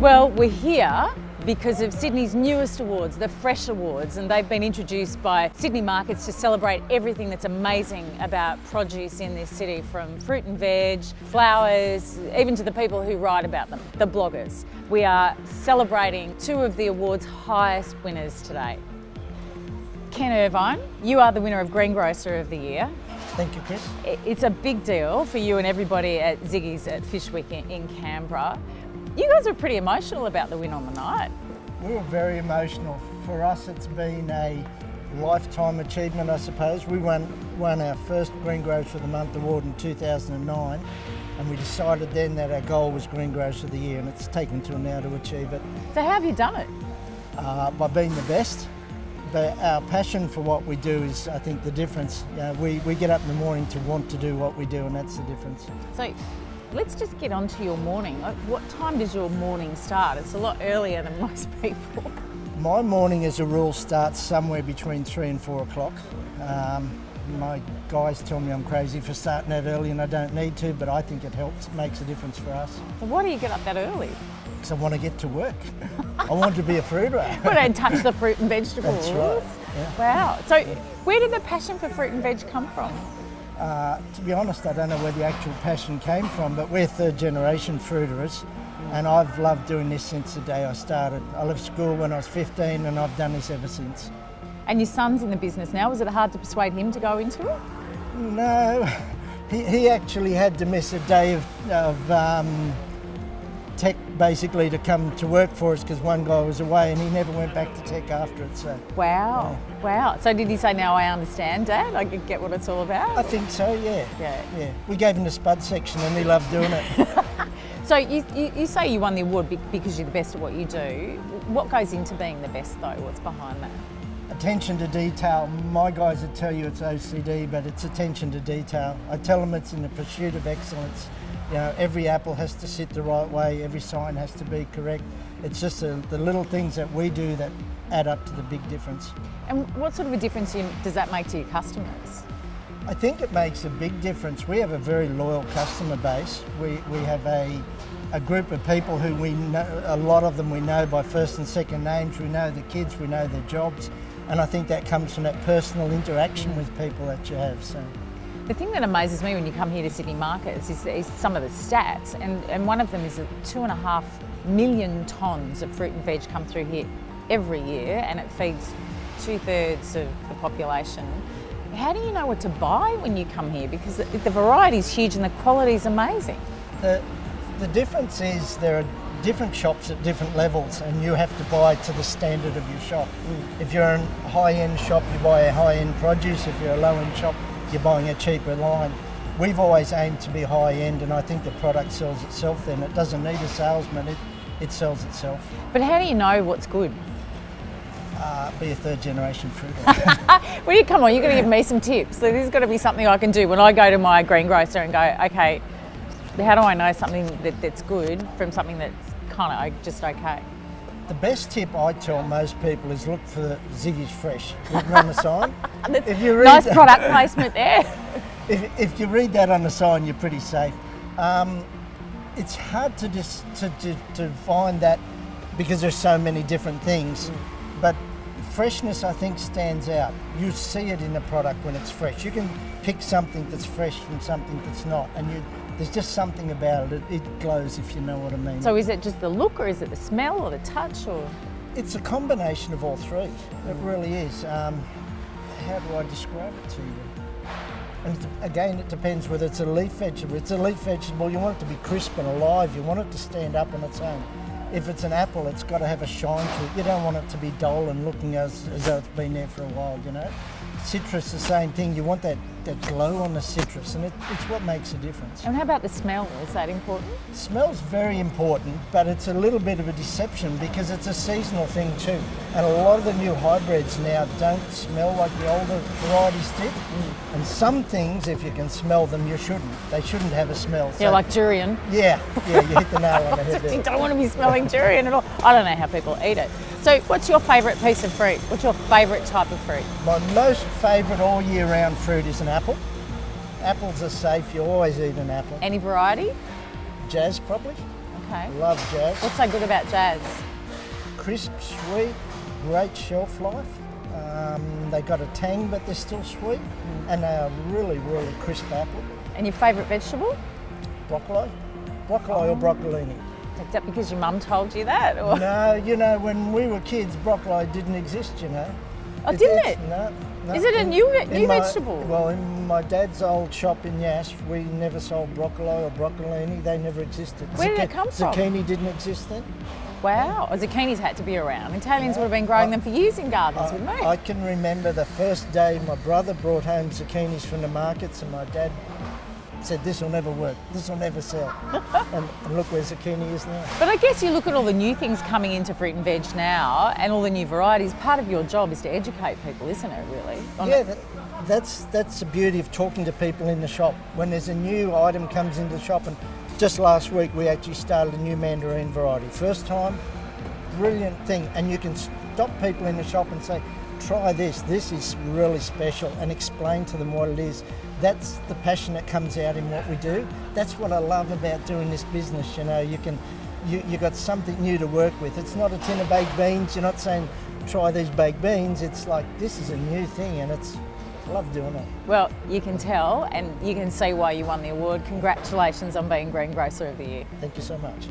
Well, we're here because of Sydney's newest awards, the Fresh Awards, and they've been introduced by Sydney markets to celebrate everything that's amazing about produce in this city, from fruit and veg, flowers, even to the people who write about them, the bloggers. We are celebrating two of the award's highest winners today. Ken Irvine, you are the winner of Greengrocer of the Year. Thank you, Chris. It's a big deal for you and everybody at Ziggy's at Fish Week in Canberra. You guys were pretty emotional about the win on the night. We were very emotional. For us, it's been a lifetime achievement, I suppose. We won our first Greengrocer of the Month award in 2009, and we decided then that our goal was Greengrocer of the Year, and it's taken till now to achieve it. So how have you done it? By being the best. But our passion for what we do is, I think, the difference. We get up in the morning to want to do what we do, and that's the difference. So let's just get on to your morning. What time does your morning start? It's a lot earlier than most people. My morning, as a rule, starts somewhere between 3 and 4 o'clock. My guys tell me I'm crazy for starting that early, and I don't need to, but I think it helps, it makes a difference for us. So why do you get up that early? Because I want to get to work. I want to be a fruiterer. We don't touch the fruit and vegetables. That's right. Yeah. Wow. So where did the passion for fruit and veg come from? To be honest, I don't know where the actual passion came from, but we're third generation fruiterers, and I've loved doing this since the day I started. I left school when I was 15, and I've done this ever since. And your son's in the business now. Was it hard to persuade him to go into it? No, he actually had to miss a day of tech, basically, to come to work for us because one guy was away, and he never went back to tech after it. So wow, yeah. Wow. So did he say, "Now I understand, Dad, I get what it's all about"? I think so. Yeah. We gave him the spud section, and he loved doing it. So you say you won the award because you're the best at what you do. What goes into being the best, though? What's behind that? Attention to detail. My guys would tell you it's OCD, but it's attention to detail. I tell them it's in the pursuit of excellence. You know, every apple has to sit the right way, every sign has to be correct. It's just the little things that we do that add up to the big difference. And what sort of a difference does that make to your customers? I think it makes a big difference. We have a very loyal customer base. We have a group of people who we know, a lot of them we know by first and second names. We know the kids, we know their jobs, and I think that comes from that personal interaction with people that you have. So. The thing that amazes me when you come here to Sydney markets is some of the stats, and one of them is that 2.5 million tonnes of fruit and veg come through here every year, and it feeds 2/3 of the population. How do you know what to buy when you come here? Because the variety is huge and the quality is amazing. The difference is there are different shops at different levels, and you have to buy to the standard of your shop. If you're a high-end shop, you buy a high-end produce. If you're a low-end shop, you're buying a cheaper line. We've always aimed to be high-end, and I think the product sells itself then. It doesn't need a salesman, it sells itself. But how do you know what's good? Be a third-generation fruiter. Well, come on, you're going to give me some tips. So this has got to be something I can do when I go to my greengrocer and go, okay, how do I know something that's good from something that's kind of just okay? The best tip I tell most people is look for Ziggy's Fresh written on the sign. If you read nice product placement there. If you read that on the sign, you're pretty safe. It's hard to find that because there's so many different things, but freshness, I think, stands out. You see it in the product when it's fresh. You can pick something that's fresh from something that's not, and there's just something about it. It glows, if you know what I mean. So is it just the look, or is it the smell, or the touch, or? It's a combination of all three. It really is. How do I describe it to you? And again, it depends whether it's a leaf vegetable. If it's a leaf vegetable, you want it to be crisp and alive. You want it to stand up on its own. If it's an apple, it's got to have a shine to it. You don't want it to be dull and looking as though it's been there for a while, you know. Citrus, the same thing. You want that glow on the citrus, and it's what makes a difference. And how about the smell? Is that important? Smell's very important, but it's a little bit of a deception because it's a seasonal thing too. And a lot of the new hybrids now don't smell like the older varieties did. And some things, if you can smell them, you shouldn't. They shouldn't have a smell. Yeah, so, like durian. Yeah, you hit the nail on the head there. You don't want to be smelling durian at all. I don't know how people eat it. So what's your favourite piece of fruit? What's your favourite type of fruit? My most favourite all year round fruit is an apple. Apples are safe, you always eat an apple. Any variety? Jazz, probably. Okay. Love jazz. What's so good about jazz? Crisp, sweet, great shelf life. They got a tang, but they're still sweet, and they are really, really crisp apple. And your favourite vegetable? Broccoli or broccolini. Is that because your mum told you that? Or? No, you know, when we were kids, broccoli didn't exist, you know. Oh, didn't it? No. Is it a new vegetable? Well, in my dad's old shop in Yass, we never sold broccoli or broccolini. They never existed. Where did it come from? Zucchini didn't exist then. Wow, zucchinis had to be around. Italians would have been growing them for years in gardens, wouldn't they? I can remember the first day my brother brought home zucchinis from the markets, and my dad said, "This will never work. This will never sell." and look where zucchini is now. But I guess you look at all the new things coming into fruit and veg now, and all the new varieties. Part of your job is to educate people, isn't it? Really? That's the beauty of talking to people in the shop. When there's a new item comes into the shop, and just last week we actually started a new mandarin variety. First time, brilliant thing, and you can stop people in the shop and say, "Try this. This is really special," and explain to them what it is. That's the passion that comes out in what we do. That's what I love about doing this business. You know, you got something new to work with. It's not a tin of baked beans. You're not saying, "Try these baked beans." It's like, this is a new thing, and I love doing it. Well, you can tell, and you can see why you won the award. Congratulations on being Greengrocer of the Year. Thank you so much.